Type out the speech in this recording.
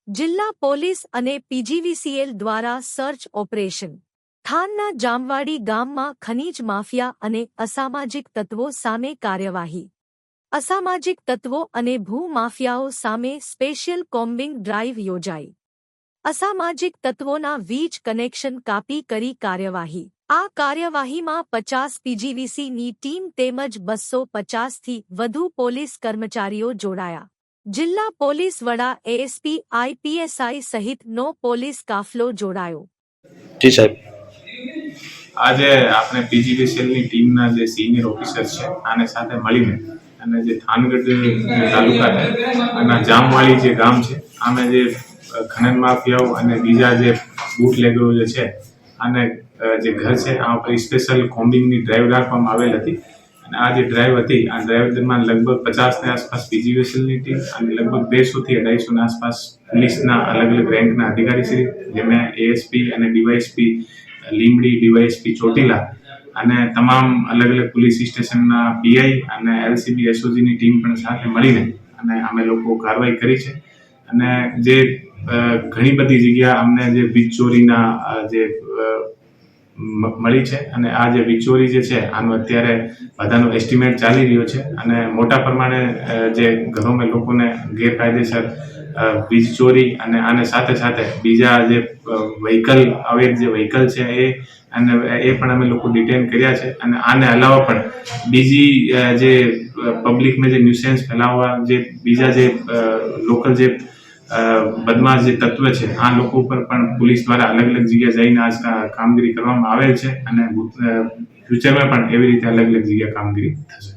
જિલ્લા પોલીસ અને પીજીવીસીએલ દ્વારા સર્ચ ઓપરેશન થાનના જામવાડી ગામમાં ખનીજ માફિયા અને અસામાજિક તત્વો સામે કાર્યવાહી અસામાજિક તત્વો અને ભૂમાફિયાઓ સામે સ્પેશિયલ કોમ્બિંગ ડ્રાઇવ યોજાઈ અસામાજિક તત્વોના વીજ કનેક્શન કાપી કરી કાર્યવાહી આ કાર્યવાહીમાં 50 પીજીવીસીની ટીમ તેમજ 250થી વધુ પોલીસ કર્મચારીઓ જોડાયા જિલ્લા પોલીસ વડા એએસપી આઈપીએસઆઈ સહિતનો પોલીસ કાફલો જોડાયો જી સાહેબ આજે આપણે પીજીવીસીએલની ટીમના જે સિનિયર ઓફિસર છે આને સાથે મળીને અને જે થાનગઢ તાલુકા અને જામવાડી જે ગામ છે આમે જે ખનન માફિયાઓ અને બીજા જે બૂટલેગરો જે છે અને જે ઘર છે આ ઉપર સ્પેશિયલ કોમ્બિંગની ડ્રાઈવ રાખવામાં આવેલ હતી અને આ જે ડ્રાઈવ હતી આ ડ્રાઈવ દરમિયાન લગભગ 50ની આસપાસ પીજીવીસીએલની ટીમ અને લગભગ 200થી 250ની આસપાસ પોલીસના અલગ અલગ રેન્કના અધિકારીશ્રી જેમાં એએસપી અને ડીવાયએસપી લીંબડી ડીવાયએસપી ચોટીલા અને તમામ અલગ અલગ પોલીસ સ્ટેશનના પીઆઈ અને એલસીબી એસઓજીની ટીમ પણ સાથે મળીને અને અમે લોકો કાર્યવાહી કરી છે અને જે ઘણી બધી જગ્યા અમને જે વીજ ચોરીના જે મળી છે અને આ જે વીજ ચોરી જે છે આનો અત્યારે બધાનો એસ્ટિમેટ ચાલી રહ્યો છે અને મોટા પ્રમાણે જે ઘરોમાં લોકોને ગેરકાયદેસર વીજ ચોરી અને આને સાથે સાથે બીજા જે અવૈધ જે વ્હીકલ છે એ પણ અમે લોકો ડિટેન કર્યા છે અને આને અલાવા પણ બીજી જે પબ્લિકમાં જે ન્યુસેન્સ ફેલાવવા જે બીજા જે લોકલ જે બદમાશ જે તત્વ છે આ લોકો ઉપર પણ પોલીસ દ્વારા અલગ અલગ જગ્યાએ જઈને આજ કામગીરી કરવામાં આવેલ છે અને ફ્યુચરમાં પણ એવી રીતે અલગ અલગ જગ્યાએ કામગીરી થશે.